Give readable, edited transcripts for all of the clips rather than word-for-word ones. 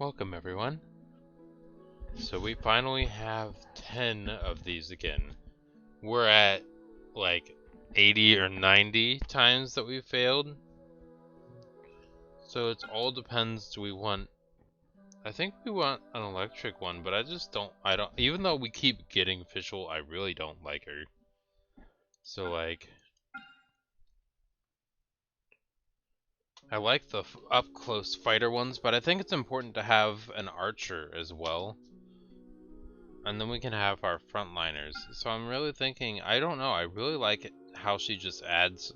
Welcome everyone. So we finally have 10 of these again. We're at like 80 or 90 times that we failed. So it all depends. Do we want... I think we want an electric one, but I don't, even though we keep getting official, I really don't like her. So like... I like the up-close fighter ones, but I think it's important to have an archer as well. And then we can have our frontliners. So I'm really thinking, I don't know, I really like how she just adds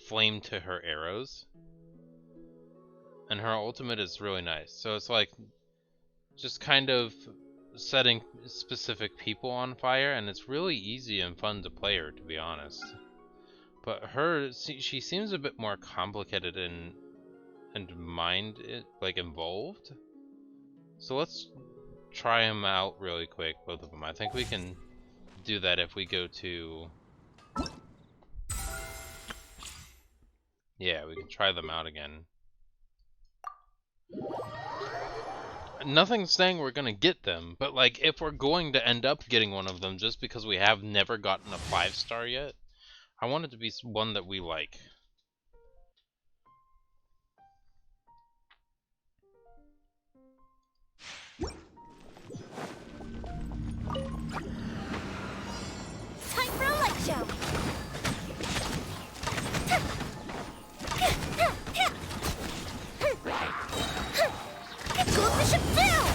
flame to her arrows. And her ultimate is really nice. So it's like, just kind of setting specific people on fire, and it's really easy and fun to play her, to be honest. But her, she seems a bit more complicated and involved. So let's try them out really quick, both of them. I think we can do that if we go to... Yeah, we can try them out again. Nothing's saying we're gonna get them, but like, if we're going to end up getting one of them just because we have never gotten a 5-star yet, I want it to be one that we like. Time for a light show! It goes the ship down!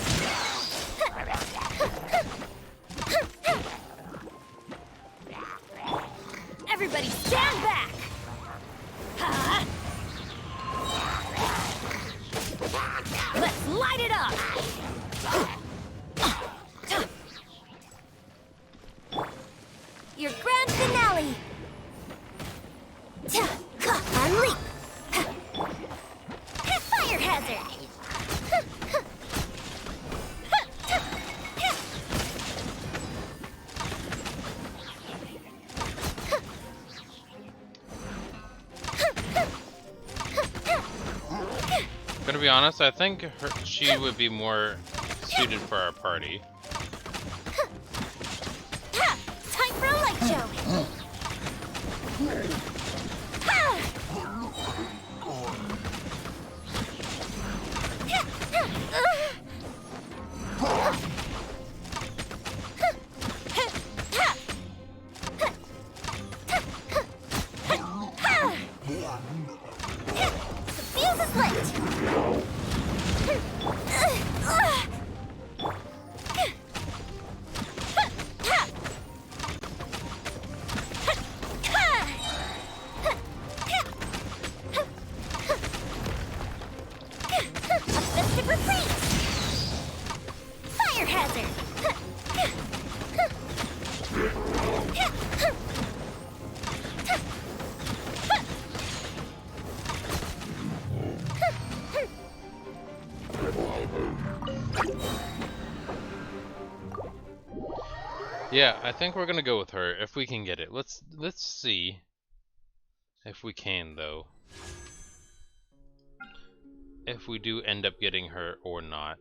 Everybody stand back! Let's light it up! Your grand finale! Unleap! Fire hazard! Gonna be honest, I think she would be more suited for our party. Time for a light show! The fuse is lit! Fire hazard! Yeah, I think we're gonna go with her if we can get it. Let's see if we can, though. If we do end up getting her or not.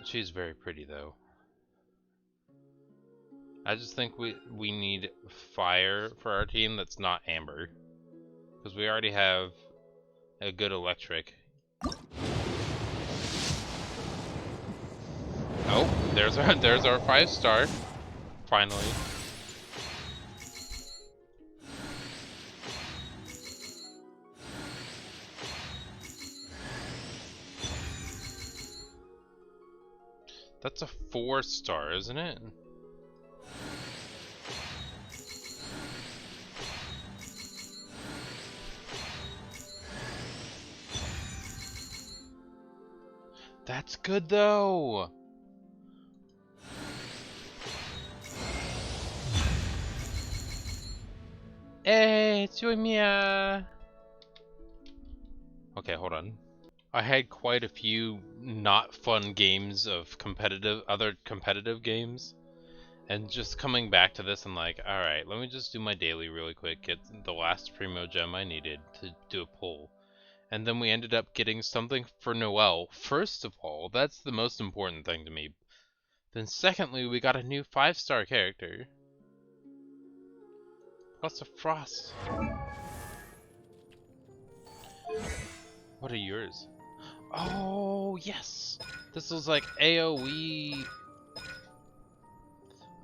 She's very pretty, though. I just think we need fire for our team that's not amber, because we already have a good electric. Oh, there's our 5-star, finally. That's a 4-star, isn't it? That's good though. Hey, it's Yoimiya. Okay, hold on. I had quite a few not fun games of other competitive games, and just coming back to this, I'm like, alright, let me just do my daily really quick, get the last Primo Gem I needed to do a pull. And then we ended up getting something for Noelle. First of all, that's the most important thing to me. Then secondly, we got a new 5-star character. Plus a frost. What are yours? Oh, yes! This was like AoE...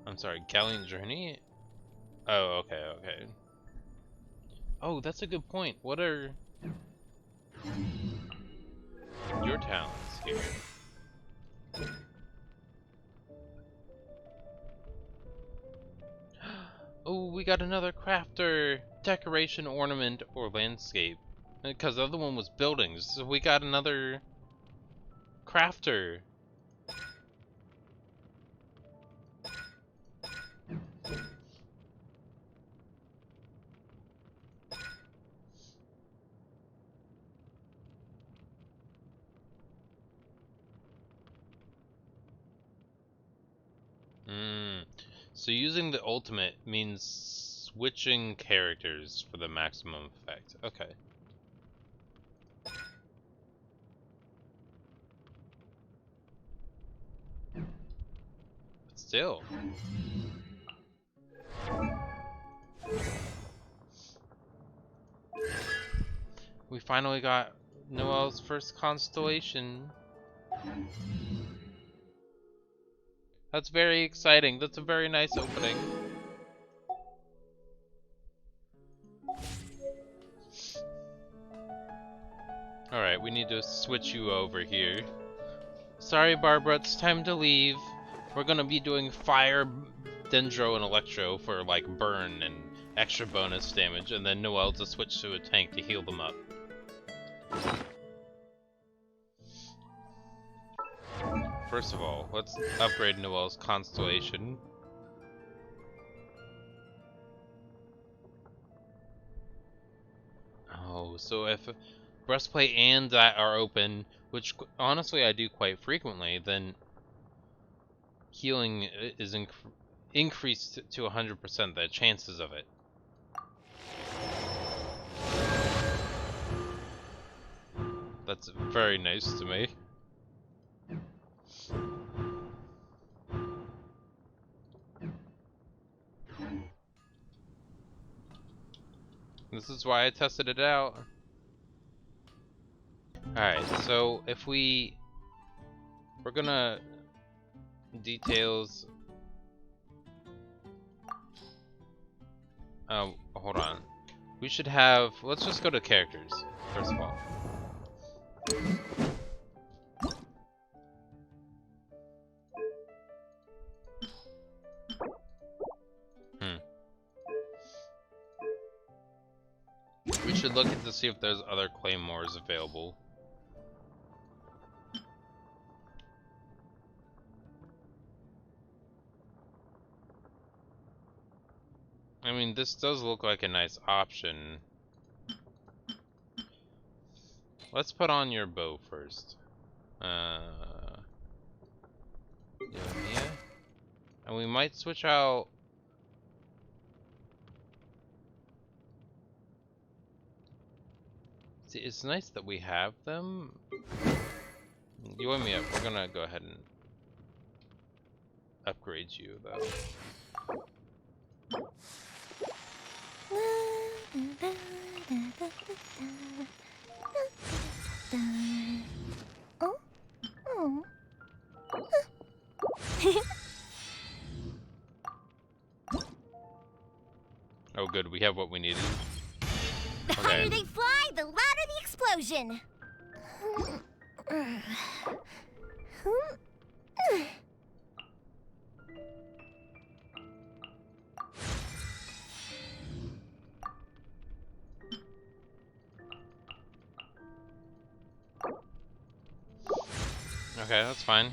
I'm sorry, Galleon Journey? Oh, okay. Oh, that's a good point. What are your talents here? Oh, we got another crafter! Decoration, ornament, or landscape. Because the other one was buildings, so we got another crafter. So using the ultimate means switching characters for the maximum effect. Okay. But still. We finally got Noelle's first constellation. That's very exciting. That's a very nice opening. Alright, we need to switch you over here. Sorry, Barbara, it's time to leave. We're gonna be doing fire, dendro, and electro for like burn and extra bonus damage, and then Noelle to switch to a tank to heal them up. First of all, let's upgrade Noelle's constellation. Oh, so if breastplate and that are open, which honestly I do quite frequently, then healing is increased to 100%, the chances of it. That's very nice to me. This is why I tested it out. Alright, so if we're gonna details. Hold on. We should have. Let's just go to characters first of all. We should look to see if there's other claymores available. I mean, this does look like a nice option. Let's put on your bow first. Yoimiya. And we might switch out. See, it's nice that we have them. Yoimiya, we're gonna go ahead and upgrade you though. Oh? Oh. Oh good, we have what we needed. The higher they fly, the louder the explosion. Okay, that's fine.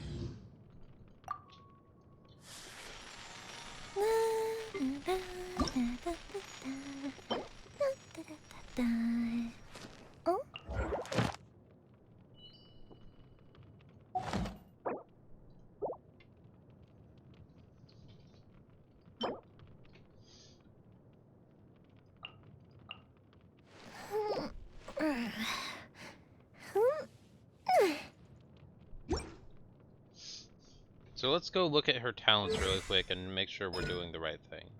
Oh? So let's go look at her talents really quick and make sure we're doing the right thing.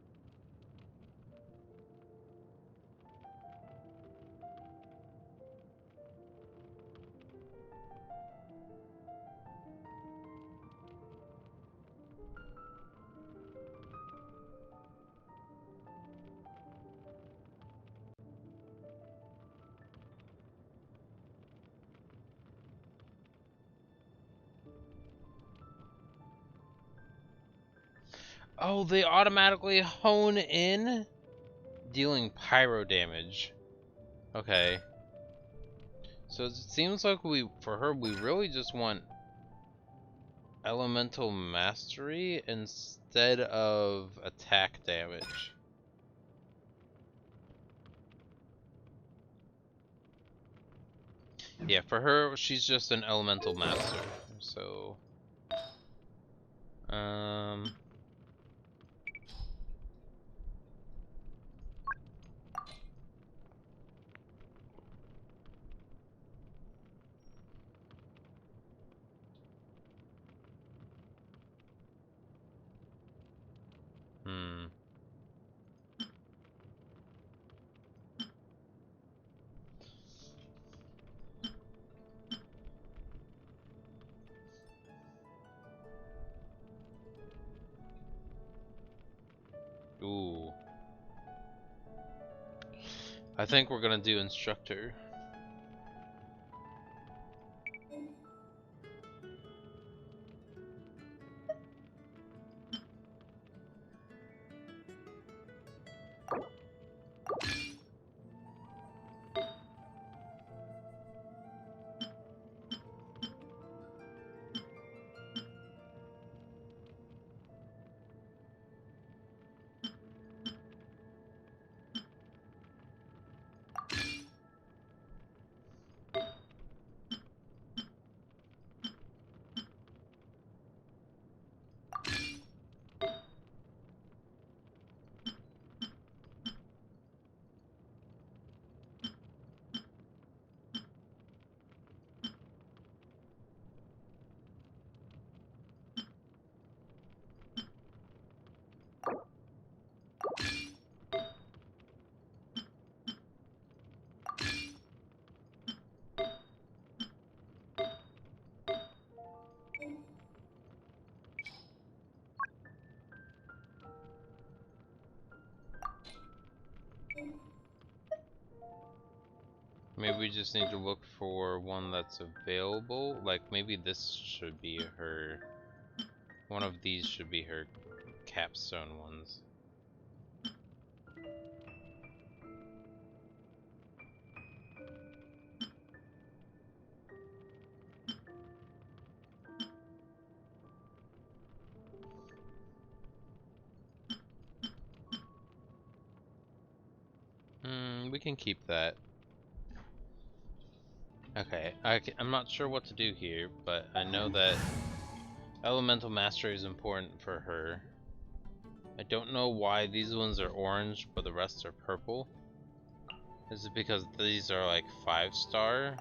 Oh, they automatically hone in? Dealing pyro damage. Okay. So it seems like for her, we really just want elemental mastery instead of attack damage. Yeah, for her, she's just an elemental master. So, um, hmm. Ooh. I think we're gonna do instructor. Maybe we just need to look for one that's available. Like, maybe this should be her... One of these should be her capstone ones. We can keep that. Okay, I'm not sure what to do here, but I know that elemental mastery is important for her. I don't know why these ones are orange, but the rest are purple. Is it because these are like 5-star?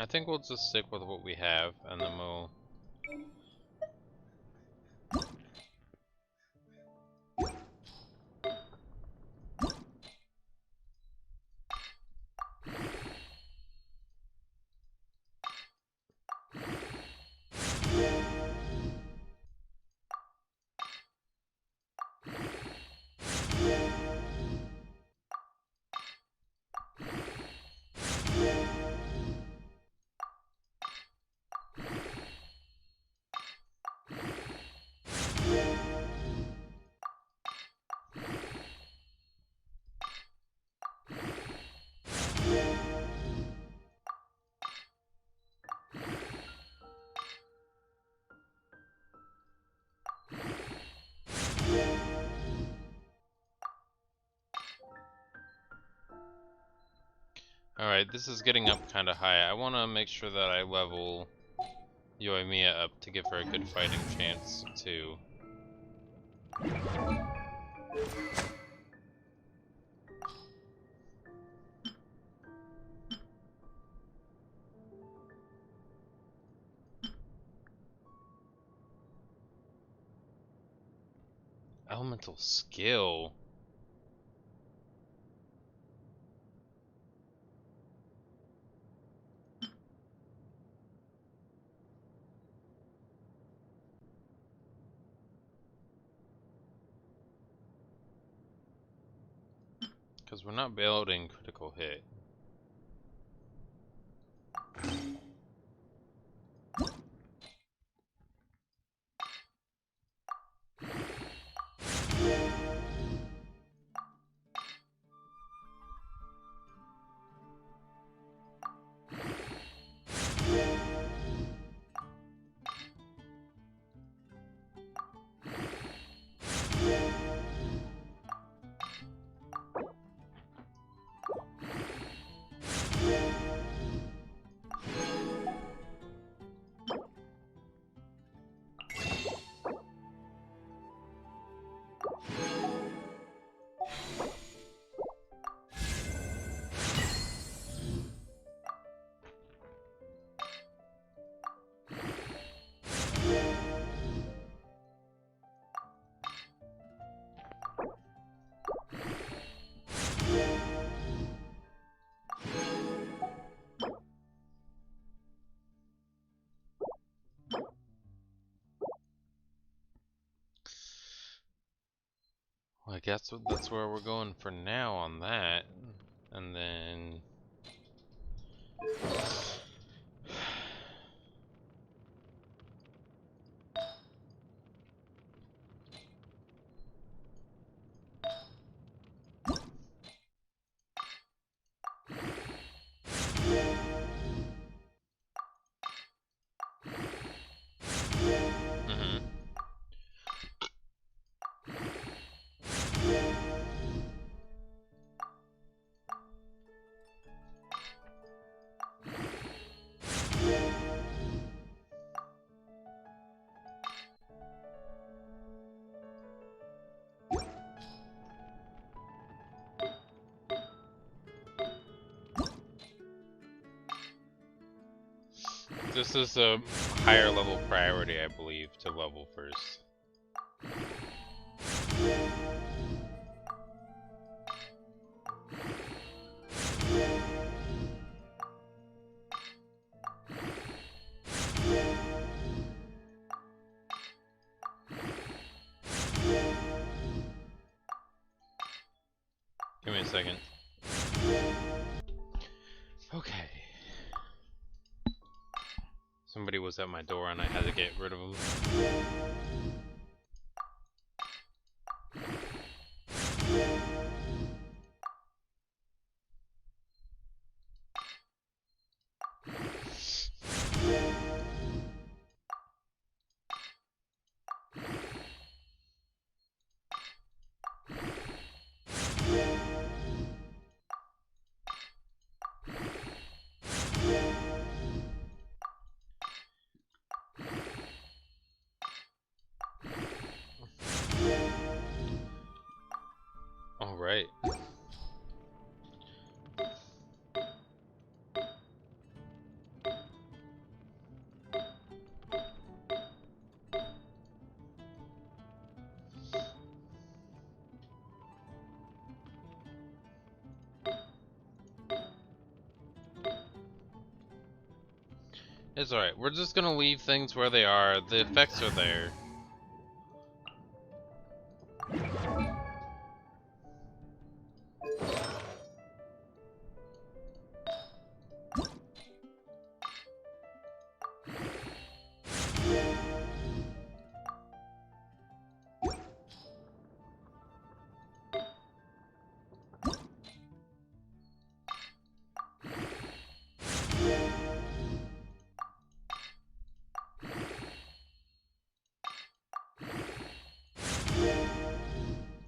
I think we'll just stick with what we have, and then we'll... Alright, this is getting up kind of high. I want to make sure that I level Yoimiya up to give her a good fighting chance, too. Elemental skill? Because we're not building critical hit. Well, I guess that's where we're going for now on that. And then... This is a higher level priority, I believe, to level first. Give me a second. Okay. Somebody was at my door and I had to get rid of them. Alright. It's alright. We're just gonna leave things where they are. The effects are there.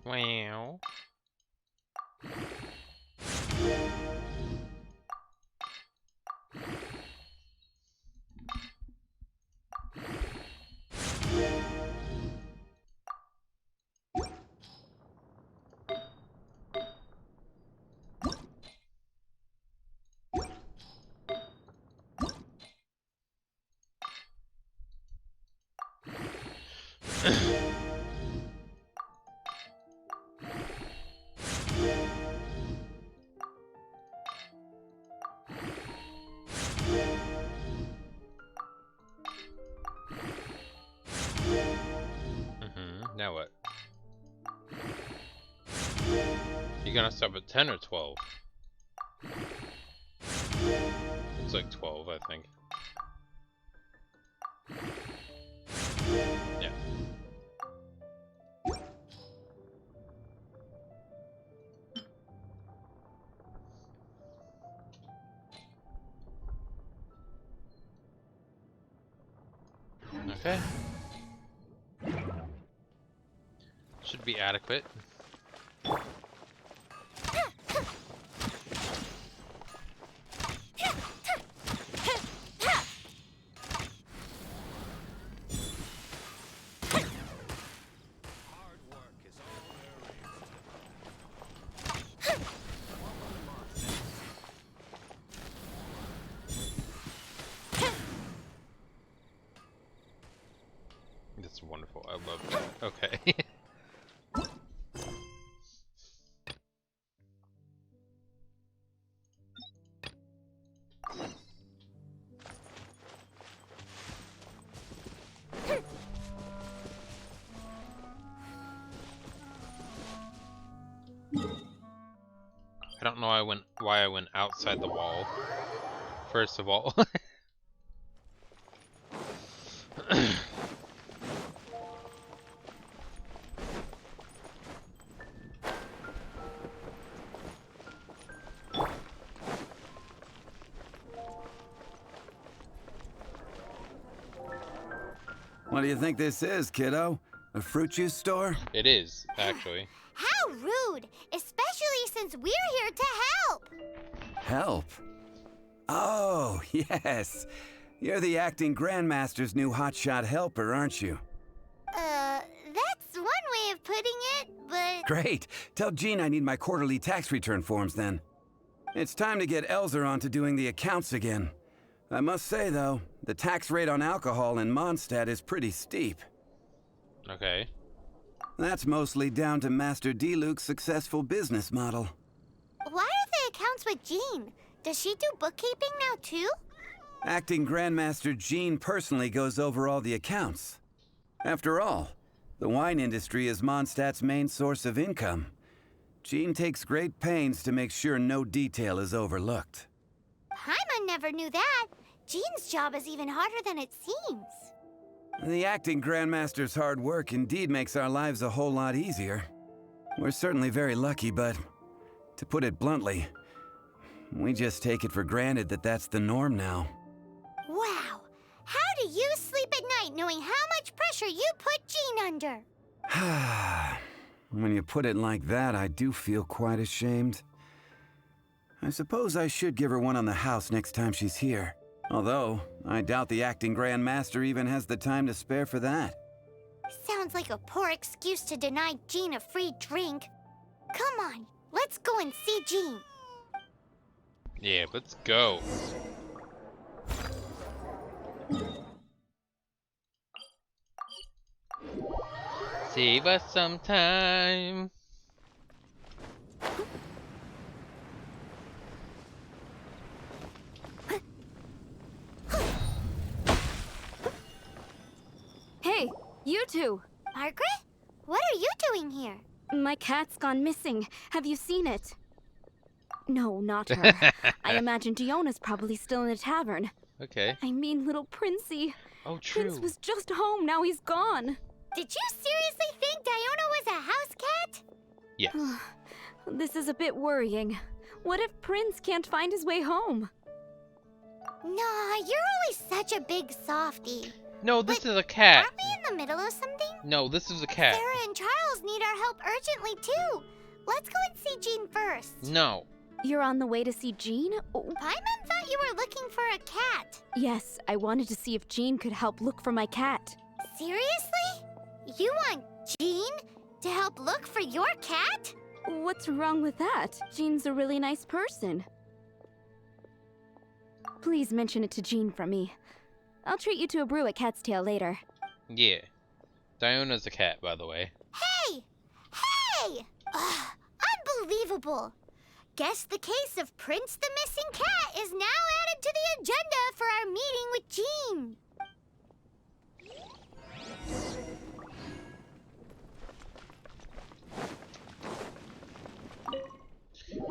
Wow. Now what? You gonna stop at 10 or 12? It's like 12, I think. Yeah. Okay. Should be adequate. That's wonderful. I love that. Okay. I don't know why I went outside the wall. First of all. What do you think this is, kiddo? A fruit juice store? It is, actually. How rude! Especially since we're here to help! Help? Oh, yes. You're the acting grandmaster's new hotshot helper, aren't you? That's one way of putting it, but... Great. Tell Jean I need my quarterly tax return forms then. It's time to get Elzer on to doing the accounts again. I must say, though, the tax rate on alcohol in Mondstadt is pretty steep. Okay. That's mostly down to Master D-Luke's successful business model. Why are the accounts with Jean? Does she do bookkeeping now, too? Acting Grandmaster Jean personally goes over all the accounts. After all, the wine industry is Mondstadt's main source of income. Jean takes great pains to make sure no detail is overlooked. Paimon never knew that. Jean's job is even harder than it seems. The acting Grandmaster's hard work indeed makes our lives a whole lot easier. We're certainly very lucky, but to put it bluntly, we just take it for granted that that's the norm now. Wow. How do you sleep at night knowing how much pressure you put Jean under? When you put it like that, I do feel quite ashamed. I suppose I should give her one on the house next time she's here. Although, I doubt the acting Grandmaster even has the time to spare for that. Sounds like a poor excuse to deny Jean a free drink. Come on, let's go and see Jean. Yeah, let's go. Save us some time. You two! Margaret? What are you doing here? My cat's gone missing. Have you seen it? No, not her. I imagine Diona's probably still in the tavern. Okay. I mean, little Princey. Oh, true. Prince was just home, now he's gone. Did you seriously think Diona was a house cat? Yes. This is a bit worrying. What if Prince can't find his way home? Nah, you're always such a big softie. No, this is a cat. Aren't we in the middle of something? No, this is a cat. Sarah and Charles need our help urgently, too. Let's go and see Jean first. No. You're on the way to see Jean? Oh, Paimon thought you were looking for a cat. yes, I wanted to see if Jean could help look for my cat. Seriously? You want Jean to help look for your cat? What's wrong with that? Jean's a really nice person. Please mention it to Jean from me. I'll treat you to a brew at Cat's Tail later. Yeah. Diona's a cat, by the way. Hey! Hey! Ugh, unbelievable. Guess the case of Prince the Missing Cat is now added to the agenda for our meeting with Jean.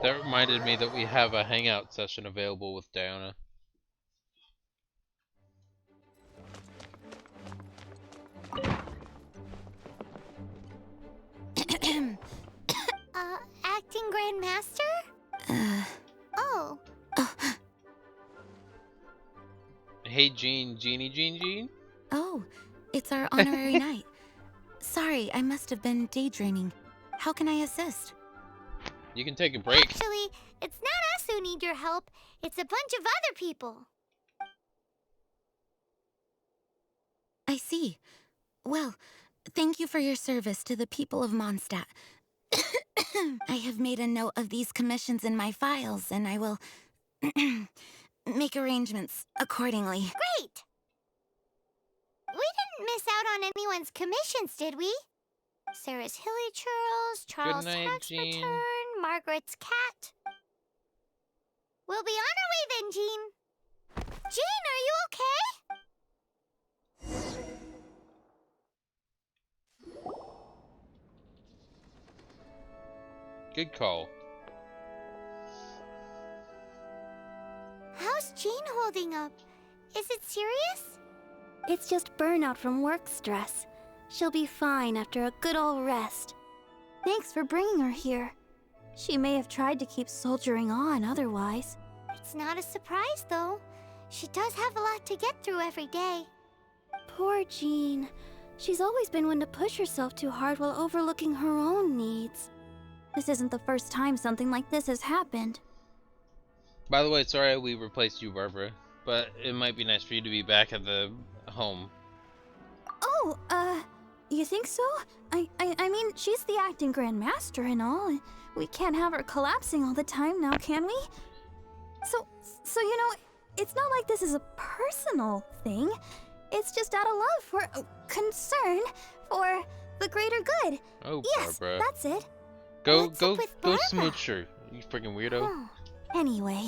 That reminded me that we have a hangout session available with Diona. Acting Grand Master? Oh. Hey, Jean. Oh, it's our honorary night. Sorry, I must have been daydreaming. How can I assist? You can take a break. Actually, it's not us who need your help. It's a bunch of other people. I see. Well, thank you for your service to the people of Mondstadt. I have made a note of these commissions in my files, and I will make arrangements accordingly. Great! We didn't miss out on anyone's commissions, did we? Sarah's Hilly Churls, Charles' night, tax Jean. return, Margaret's cat. We'll be on our way then, Jean. Jean, are you okay? Good call. How's Jean holding up? Is it serious? It's just burnout from work stress. She'll be fine after a good old rest. Thanks for bringing her here. She may have tried to keep soldiering on otherwise. It's not a surprise, though. She does have a lot to get through every day. Poor Jean. She's always been one to push herself too hard while overlooking her own needs. This isn't the first time something like this has happened. By the way, sorry we replaced you, Barbara, but it might be nice for you to be back at the home. Oh, you think so? I mean, she's the acting Grand Master and all. We can't have her collapsing all the time now, can we? So you know, it's not like this is a personal thing. It's just out of love for concern for the greater good. Oh, Yes, Barbara. that's it. Go What's up with Barbara? smooch her, you freaking weirdo. Oh. Anyway,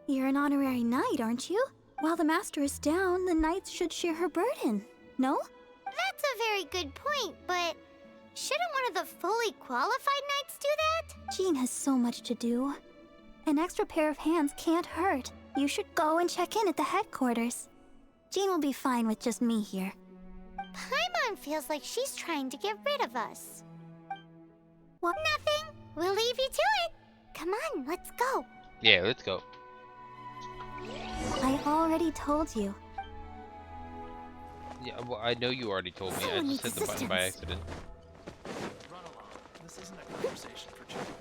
you're an honorary knight, aren't you? While the master is down, the knights should share her burden. No? That's a very good point, but shouldn't one of the fully qualified knights do that? Jean has so much to do. An extra pair of hands can't hurt. You should go and check in at the headquarters. Jean will be fine with just me here. Paimon feels like she's trying to get rid of us. What? Nothing. We'll leave you to it. Come on, let's go. Yeah, let's go. I already told you. Yeah, well, I know you already told me. I Someone just hit needs the button by assistance. accident. Run along. This isn't a conversation for children.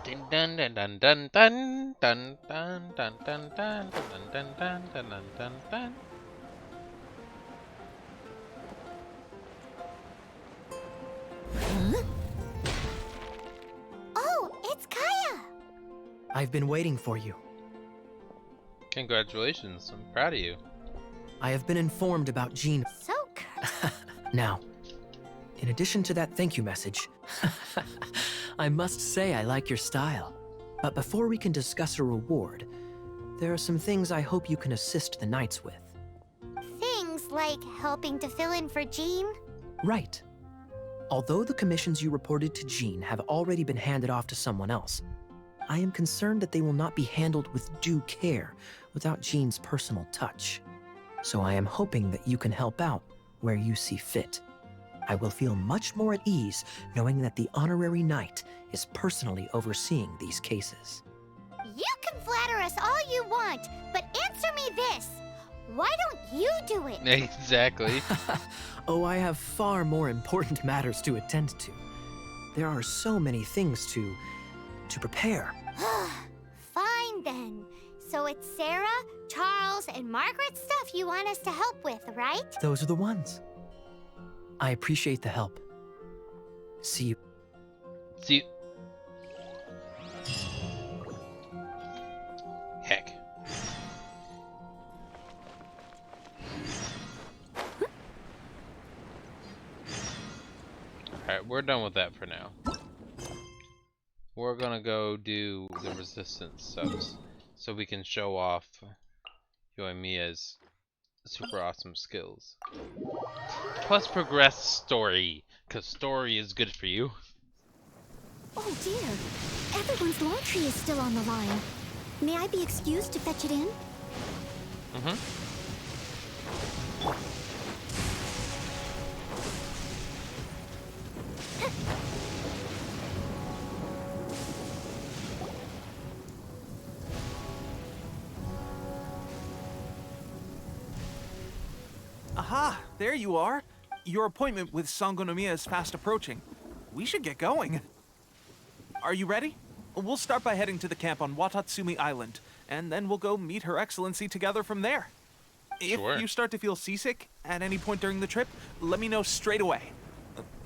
Dun dun dun dun dun dun dun dun dun dun dun dun dun dun dun dun dun. Oh, it's Kaya. I've been waiting for you. Congratulations, I'm proud of you. I have been informed about Jean. So curt. Now, in addition to that thank you message, I must say I like your style. But before we can discuss a reward, there are some things I hope you can assist the knights with. Things like helping to fill in for Jean? Right. Although the commissions you reported to Jean have already been handed off to someone else, I am concerned that they will not be handled with due care without Jean's personal touch. So I am hoping that you can help out where you see fit. I will feel much more at ease knowing that the honorary knight is personally overseeing these cases. You can flatter us all you want, but answer me this. Why don't you do it? Exactly. Oh, I have far more important matters to attend to. There are so many things to prepare. Fine then. So it's Sarah, Charles, and Margaret's stuff you want us to help with, right? Those are the ones. I appreciate the help. See you. See. Heck. Alright, we're done with that for now. We're gonna go do the resistance subs so we can show off Yoimiya's super awesome skills. Plus progress story, cause story is good for you. Oh dear. Everyone's laundry is still on the line. May I be excused to fetch it in? Aha! There you are. Your appointment with Sangonomiya is fast approaching. We should get going. Are you ready? We'll start by heading to the camp on Watatsumi Island, and then we'll go meet Her Excellency together from there. Sure. If you start to feel seasick at any point during the trip, let me know straight away.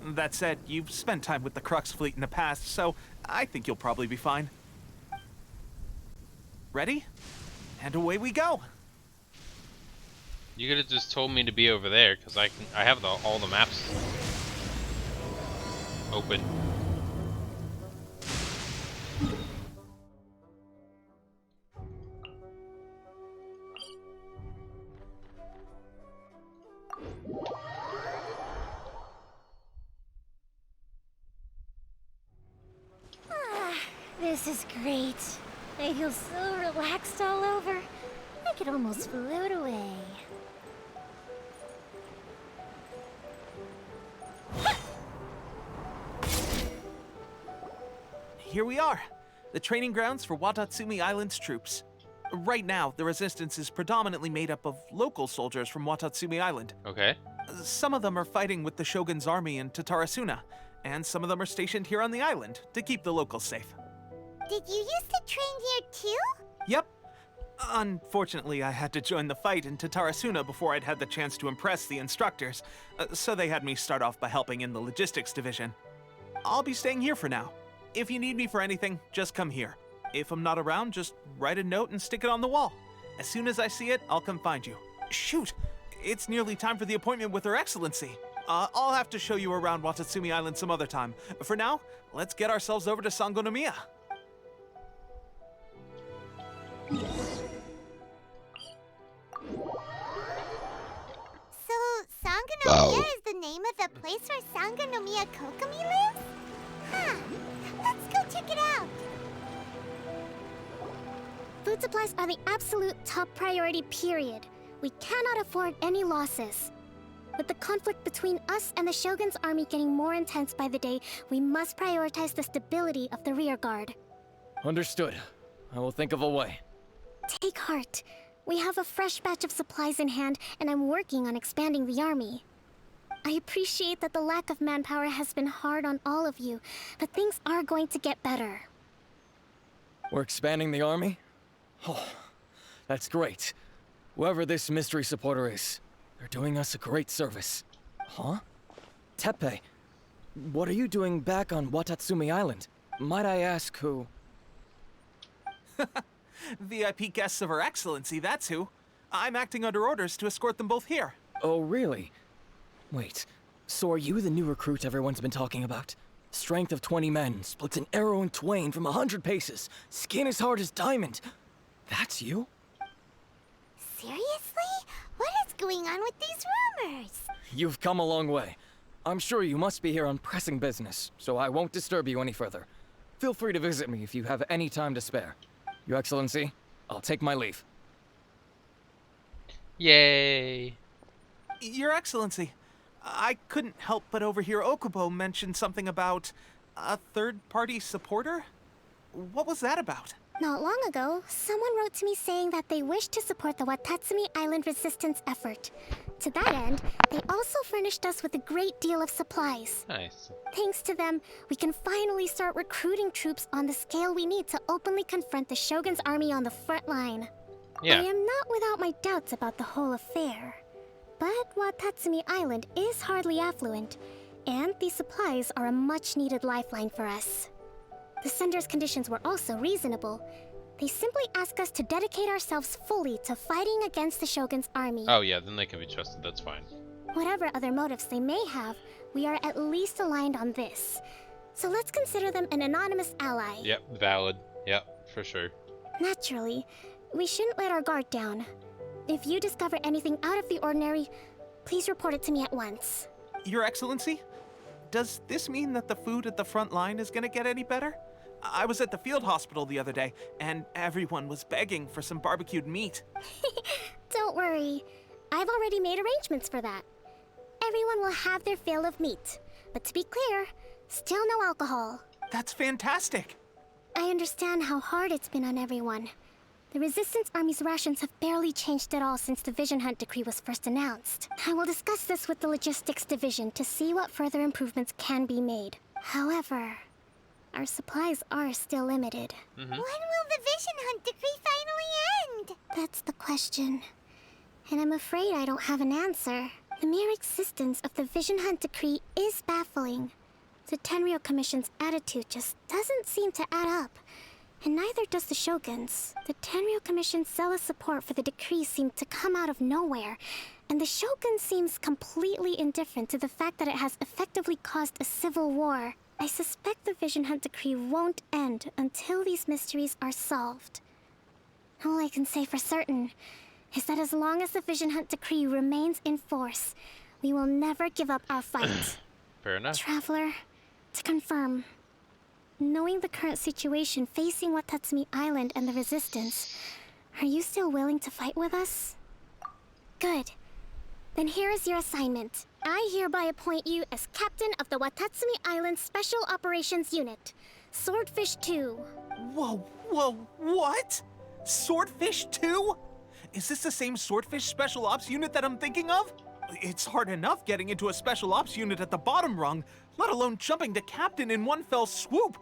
That said, you've spent time with the Crux fleet in the past, so I think you'll probably be fine. Ready? And away we go! You could have just told me to be over there, cause I have all the maps open. This is great. I feel so relaxed all over. I could almost float away. Here we are, the training grounds for Watatsumi Island's troops. Right now, the resistance is predominantly made up of local soldiers from Watatsumi Island. Okay. Some of them are fighting with the Shogun's army in Tatarasuna, and some of them are stationed here on the island to keep the locals safe. Did you used to train here too? Yep. Unfortunately, I had to join the fight in Tatarasuna before I'd had the chance to impress the instructors, so they had me start off by helping in the logistics division. I'll be staying here for now. If you need me for anything, just come here. If I'm not around, just write a note and stick it on the wall. As soon as I see it, I'll come find you. Shoot! It's nearly time for the appointment with Her Excellency. I'll have to show you around Watatsumi Island some other time. For now, let's get ourselves over to Sangonomiya. So, Sangonomiya is the name of the place where Sangonomiya Kokomi lives? Huh. Let's go check it out. Food supplies are the absolute top priority, period. We cannot afford any losses. With the conflict between us and the Shogun's army getting more intense by the day, we must prioritize the stability of the rear guard. Understood. I will think of a way. Take heart. We have a fresh batch of supplies in hand, and I'm working on expanding the army. I appreciate that the lack of manpower has been hard on all of you, but things are going to get better. We're expanding the army? Oh, that's great. Whoever this mystery supporter is, they're doing us a great service. Huh? Teppei, what are you doing back on Watatsumi Island? Might I ask who? VIP guests of Her Excellency, that's who. I'm acting under orders to escort them both here. Oh, really? Wait, so are you the new recruit everyone's been talking about? Strength of 20 men, splits an arrow in twain from 100 paces, skin as hard as diamond. That's you? Seriously? What is going on with these rumors? You've come a long way. I'm sure you must be here on pressing business, so I won't disturb you any further. Feel free to visit me if you have any time to spare. Your Excellency, I'll take my leave. Yay! Your Excellency, I couldn't help but overhear Okubo mention something about a third-party supporter? What was that about? Not long ago, someone wrote to me saying that they wish to support the Watatsumi Island resistance effort. To that end, they also furnished us with a great deal of supplies. Nice. Thanks to them, we can finally start recruiting troops on the scale we need to openly confront the Shogun's army on the front line. Yeah. I am not without my doubts about the whole affair. But Watatsumi Island is hardly affluent, and these supplies are a much-needed lifeline for us. The sender's conditions were also reasonable. They simply ask us to dedicate ourselves fully to fighting against the Shogun's army. Oh yeah, then they can be trusted, that's fine. Whatever other motives they may have, we are at least aligned on this. So let's consider them an anonymous ally. Yep, valid. Yep, for sure. Naturally, we shouldn't let our guard down. If you discover anything out of the ordinary, please report it to me at once. Your Excellency, does this mean that the food at the front line is gonna get any better? I was at the field hospital the other day, and everyone was begging for some barbecued meat. Don't worry. I've already made arrangements for that. Everyone will have their fill of meat. But to be clear, still no alcohol. That's fantastic. I understand how hard it's been on everyone. The Resistance Army's rations have barely changed at all since the Vision Hunt decree was first announced. I will discuss this with the Logistics Division to see what further improvements can be made. However, our supplies are still limited. When will the Vision Hunt decree finally end? That's the question. And I'm afraid I don't have an answer. The mere existence of the Vision Hunt decree is baffling. The Tenryou Commission's attitude just doesn't seem to add up. And neither does the Shogun's. The Tenryou Commission's zealous support for the decree seemed to come out of nowhere, and the Shogun seems completely indifferent to the fact that it has effectively caused a civil war. I suspect the Vision Hunt decree won't end until these mysteries are solved. All I can say for certain is that as long as the Vision Hunt decree remains in force, we will never give up our fight. Fair enough. Traveler, to confirm, knowing the current situation facing Watatsumi Island and the Resistance, are you still willing to fight with us? Good. Then here is your assignment. I hereby appoint you as captain of the Watatsumi Island Special Operations Unit, Swordfish 2. Whoa, what? Swordfish 2? Is this the same Swordfish Special Ops unit that I'm thinking of? It's hard enough getting into a Special Ops unit at the bottom rung, let alone jumping to captain in one fell swoop.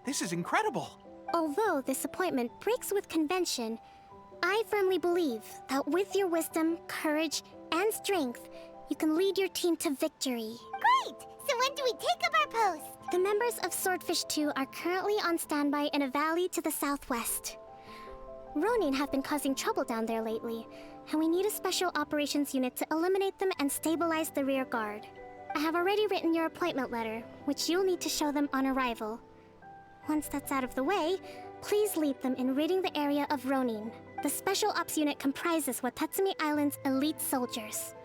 This is incredible. Although this appointment breaks with convention, I firmly believe that with your wisdom, courage, and strength, you can lead your team to victory. Great! So when do we take up our post? The members of Swordfish 2 are currently on standby in a valley to the southwest. Ronin have been causing trouble down there lately, and we need a special operations unit to eliminate them and stabilize the rear guard. I have already written your appointment letter, which you'll need to show them on arrival. Once that's out of the way, please lead them in ridding the area of Ronin. The Special Ops unit comprises Watatsumi Island's elite soldiers.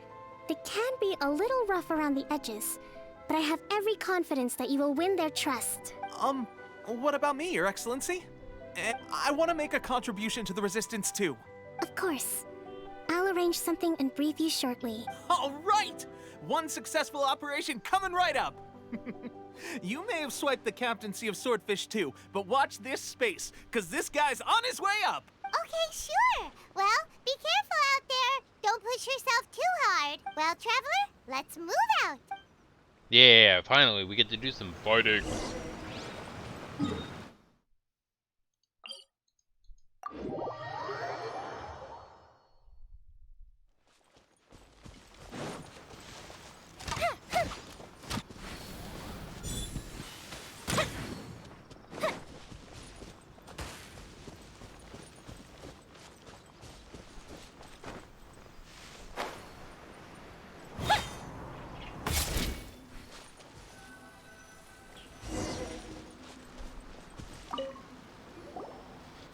They can be a little rough around the edges, but I have every confidence that you will win their trust. What about me, Your Excellency? I want to make a contribution to the Resistance too. Of course. I'll arrange something and brief you shortly. All right! One successful operation coming right up! You may have swiped the captaincy of Swordfish 2, but watch this space, because this guy's on his way up! Okay, sure. Well, be careful out there. Don't push yourself too hard. Well, Traveler, let's move out. Yeah, finally, we get to do some fighting.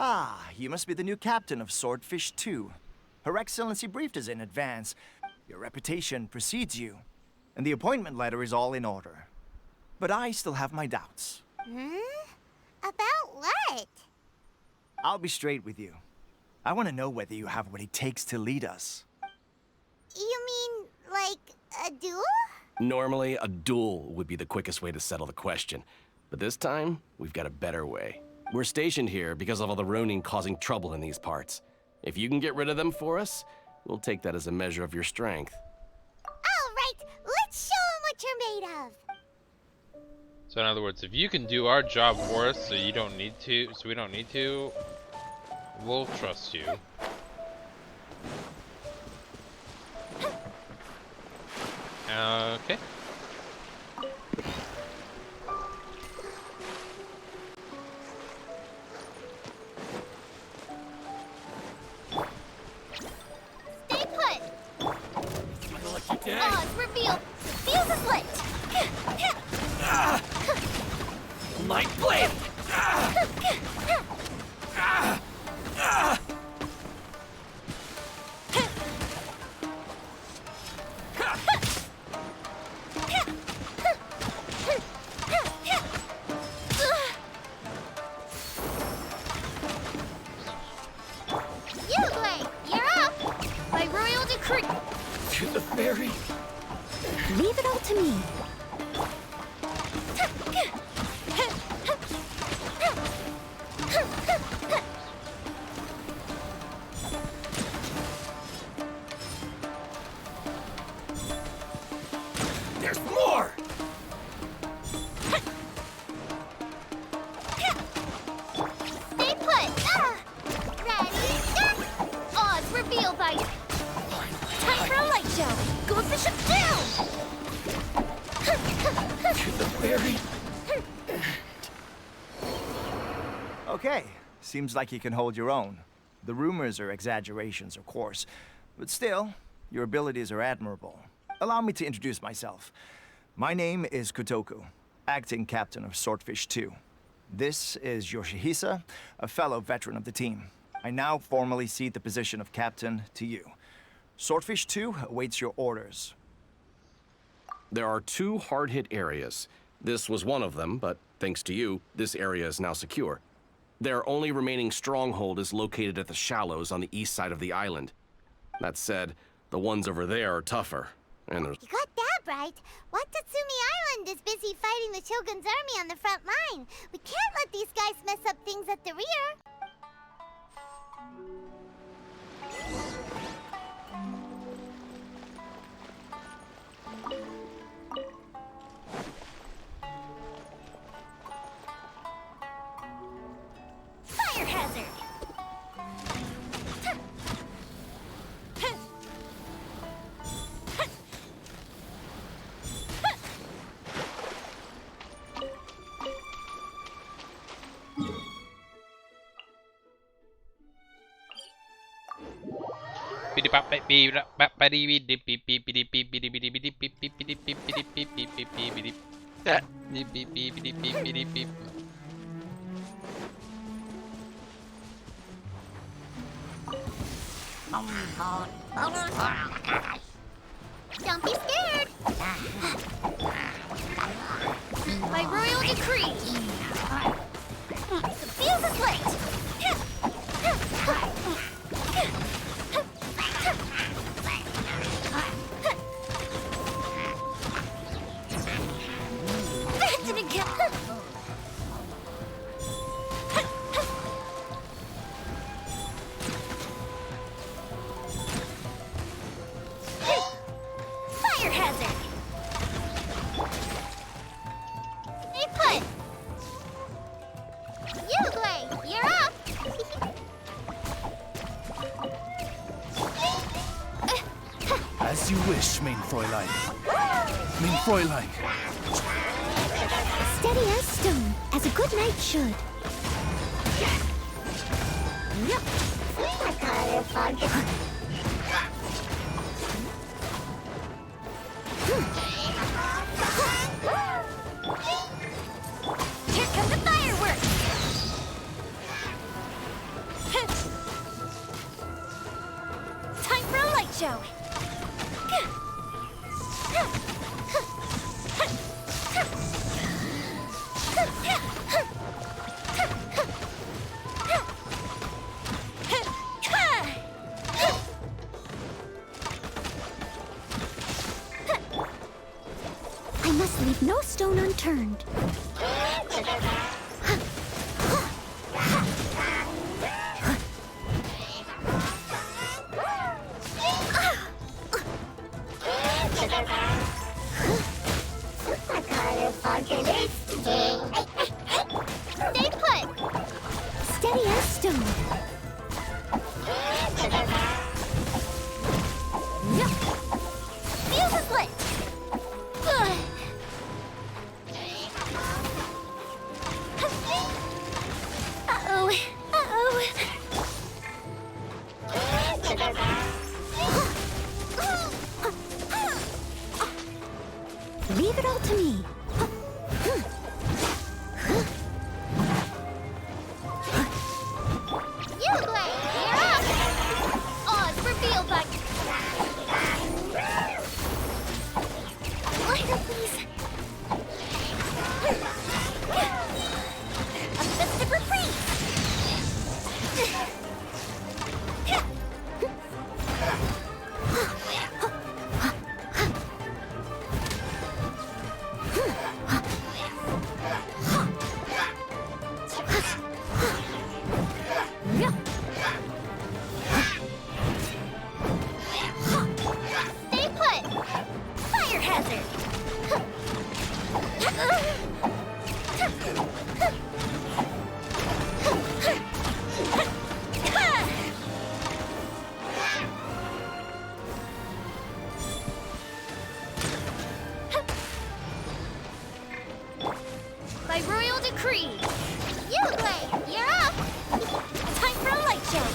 Ah, you must be the new captain of Swordfish 2. Her Excellency briefed us in advance. Your reputation precedes you, and the appointment letter is all in order. But I still have my doubts. About what? I'll be straight with you. I want to know whether you have what it takes to lead us. You mean, like, a duel? Normally, a duel would be the quickest way to settle the question. But this time, we've got a better way. We're stationed here because of all the Ronin causing trouble in these parts. If you can get rid of them for us, we'll take that as a measure of your strength. All right, let's show 'em what you're made of. So in other words, if you can do our job for us, so we don't need to, we'll trust you. Okay. Stay put. Oz, reveal. Fuse is lit. Light blade! Yugway, you're up. By royal decree. To the fairy! Leave it all to me. There's more! Stay put. Ready? Oz, reveal by. Time for a light show. Goes the ship down. To the fairy! Okay, seems like you can hold your own. The rumors are exaggerations, of course, but still, your abilities are admirable. Allow me to introduce myself. My name is Kotoku, acting captain of Swordfish 2. This is Yoshihisa, a fellow veteran of the team. I now formally cede the position of captain to you. Swordfish 2 awaits your orders. There are 2 hard-hit areas. This was one of them, but thanks to you, this area is now secure. Their only remaining stronghold is located at the shallows on the east side of the island. That said, the ones over there are tougher, and there's... You got that right. Watatsumi Island is busy fighting the Shogun's army on the front line. We can't let these guys mess up things at the rear. Fire hazard! Don't be scared. By royal decree. The fuse is lit. That didn't get... Fire hazard! Stay put! Yugway, you're up! As you wish, mein Fräulein. Mein Fräulein. Steady as stone, as a good knight should. Here come the fireworks! must leave no stone unturned. Stay put! Steady as stone. Fuse is lit! Uh-oh. Leave it all to me. Uruguay, you're up! Oz reveal button. Lighter, please. A festive reprieve. Stay put. Fire hazard. By royal decree. Uruguay, you're up. Time for a light show.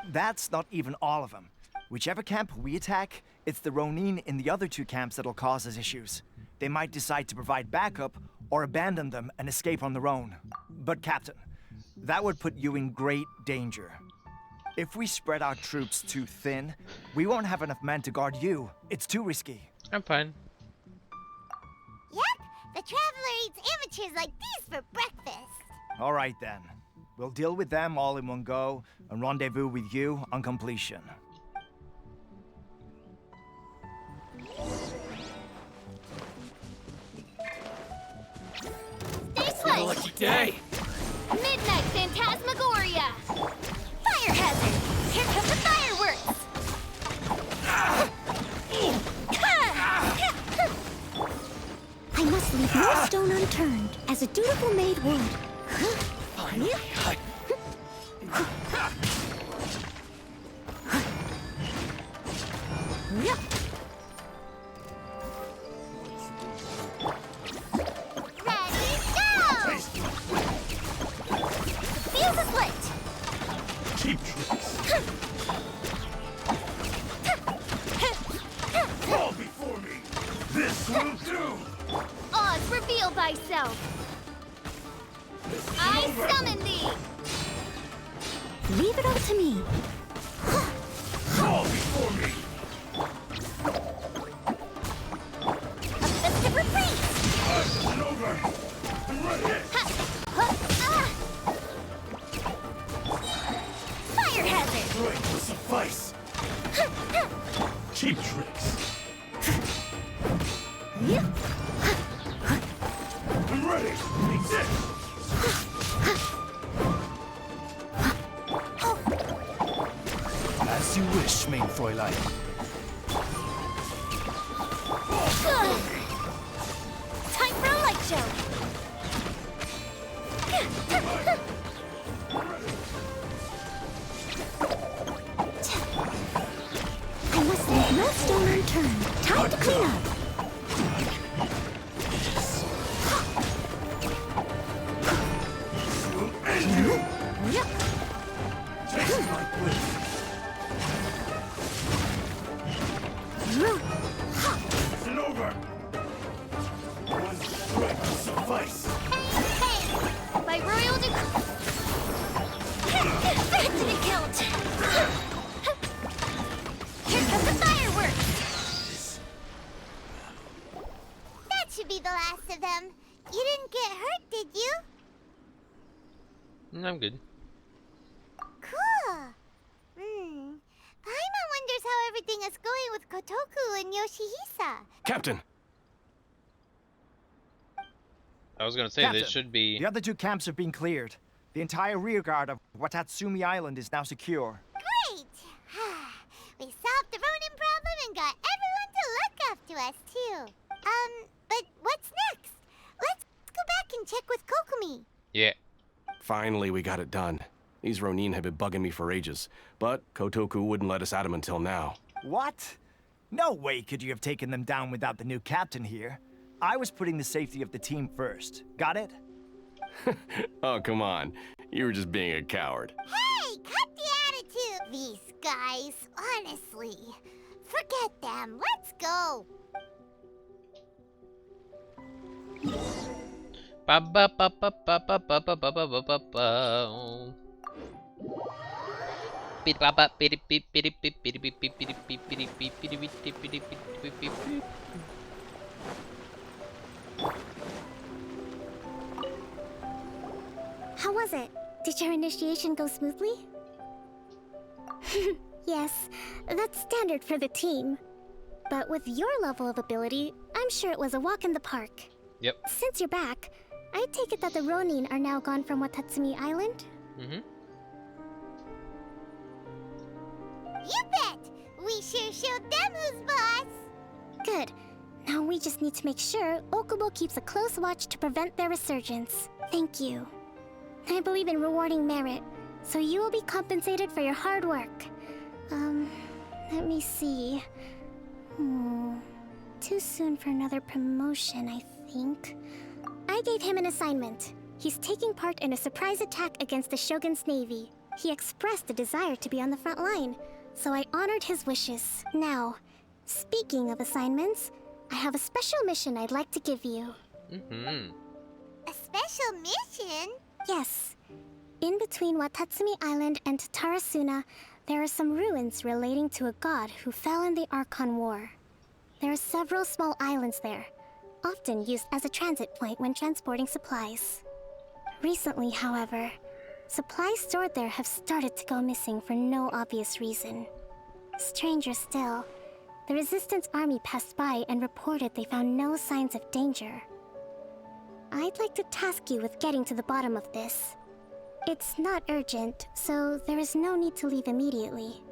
That's not even all of them. Whichever camp we attack, it's the Ronin in the other two camps that'll cause us issues. They might decide to provide backup or abandon them and escape on their own. But Captain, that would put you in great danger. If we spread our troops too thin, we won't have enough men to guard you. It's too risky. I'm fine. Yep, the Traveler eats amateurs like these for breakfast. All right then. We'll deal with them all in one go and rendezvous with you on completion. Stay put. Lucky day! Midnight Phantasmagoria. Fire hazard. Here comes the fireworks. I must leave no stone unturned, as a dutiful maid would. Finally, Ready, go! The fuse is lit. Cheap tricks. Fall before me. This will do. Oz, reveal thyself. I summon thee. Leave it all to me. Fall before me. A festive reprieve. I'm over. I'm ready. Fire hazard. Great will suffice. Cheap tricks. I'm ready. Exit. As you wish, main Fräulein. Time for a light show. I must leave no stone unturned. Time to clean up. should be the last of them. You didn't get hurt, did you? I'm good. Cool. Paimon wonders how everything is going with Kotoku and Yoshihisa. Captain! I was gonna say Captain, this should be. The other two camps have been cleared. The entire rearguard of Watatsumi Island is now secure. Great! We solved the Ronin problem and got everyone to look after us, too. But what's next? Let's go back and check with Kokumi. Yeah. Finally, we got it done. These Ronin have been bugging me for ages, but Kotoku wouldn't let us at them until now. What? No way could you have taken them down without the new captain here. I was putting the safety of the team first. Got it? Oh, come on. You were just being a coward. Hey, cut the attitude! These guys, honestly. Forget them. Let's go. Ba ba ba ba ba ba ba ba ba ba ba ba. Beep ba ba beep beep beep beep beep beep beep beep beep beep beep beep beep beep beep beep beep beep. How was it? Did your initiation go smoothly? Yes, that's standard for the team. But with your level of ability, I'm sure it was a walk in the park. Yep. Since you're back, I take it that the Ronin are now gone from Watatsumi Island? Mm-hmm. You bet! We sure showed them who's boss! Good. Now we just need to make sure Okubo keeps a close watch to prevent their resurgence. Thank you. I believe in rewarding merit, so you will be compensated for your hard work. Let me see. Too soon for another promotion, I think. I gave him an assignment. He's taking part in a surprise attack against the Shogun's navy. He expressed a desire to be on the front line, so I honored his wishes. Now, speaking of assignments, I have a special mission I'd like to give you. Mm-hmm. A special mission? Yes. In between Watatsumi Island and Tarasuna, there are some ruins relating to a god who fell in the Archon War. There are several small islands there, often used as a transit point when transporting supplies. Recently, however, supplies stored there have started to go missing for no obvious reason. Stranger still, the Resistance army passed by and reported they found no signs of danger. I'd like to task you with getting to the bottom of this. It's not urgent, so there is no need to leave immediately.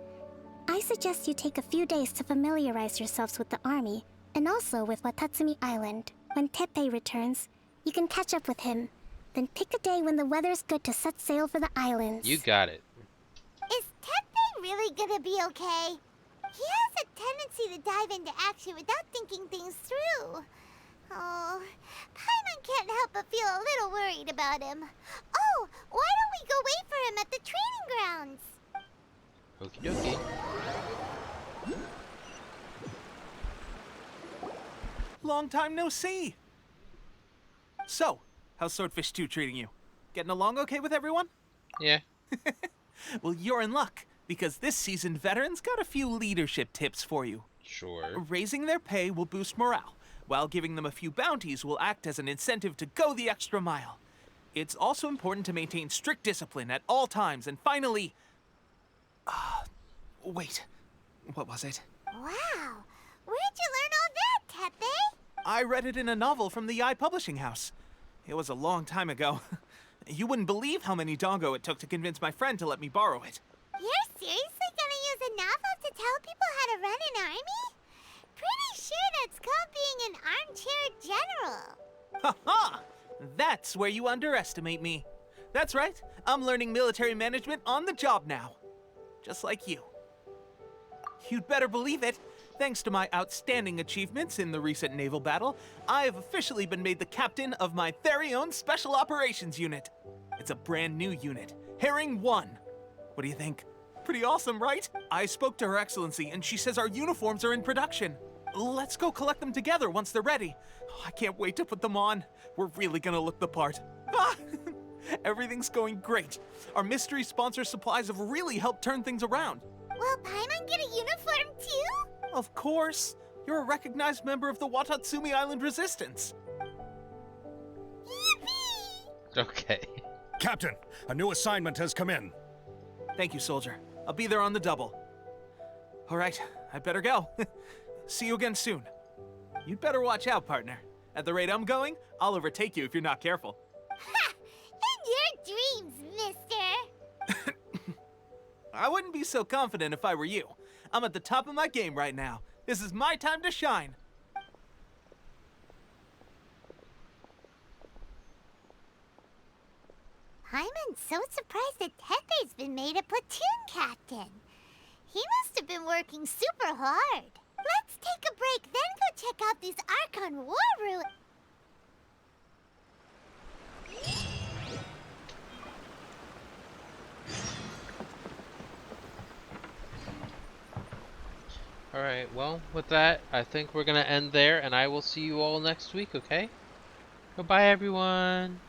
I suggest you take a few days to familiarize yourselves with the army, and also with Watatsumi Island. When Teppei returns, you can catch up with him. Then pick a day when the weather's good to set sail for the islands. You got it. Is Teppei really gonna be okay? He has a tendency to dive into action without thinking things through. Oh, Paimon can't help but feel a little worried about him. Oh, why don't we go wait for him at the training grounds? Okie dokie. Long time no see. So, how's Swordfish 2 treating you? Getting along okay with everyone? Yeah. Well, you're in luck, because this seasoned veteran's got a few leadership tips for you. Sure. Raising their pay will boost morale, while giving them a few bounties will act as an incentive to go the extra mile. It's also important to maintain strict discipline at all times, and finally... wait. What was it? Wow, where'd you learn all that, Teppei? I read it in a novel from the Yae Publishing House. It was a long time ago. You wouldn't believe how many dongo it took to convince my friend to let me borrow it. You're seriously gonna use a novel to tell people how to run an army? Pretty sure that's called being an armchair general. Ha ha! That's where you underestimate me. That's right, I'm learning military management on the job now. Just like you. You'd better believe it. Thanks to my outstanding achievements in the recent naval battle, I have officially been made the captain of my very own Special Operations Unit. It's a brand new unit, Herring 1. What do you think? Pretty awesome, right? I spoke to Her Excellency, and she says our uniforms are in production. Let's go collect them together once they're ready. I can't wait to put them on. We're really gonna look the part. Ah! Everything's going great. Our mystery sponsor supplies have really helped turn things around. Will Paimon get a uniform too? Of course. You're a recognized member of the Watatsumi Island Resistance. Okay. Captain, a new assignment has come in. Thank you, soldier. I'll be there on the double. All right, I better go. See you again soon. You'd better watch out, partner. At the rate I'm going, I'll overtake you if you're not careful. Ha! In your dreams, mister! I wouldn't be so confident if I were you. I'm at the top of my game right now. This is my time to shine. Paimon's so surprised that Tepe's been made a platoon captain. He must have been working super hard. Let's take a break, then go check out these Archon war ruins. Alright, well, with that, I think we're gonna end there, and I will see you all next week, okay? Goodbye, everyone!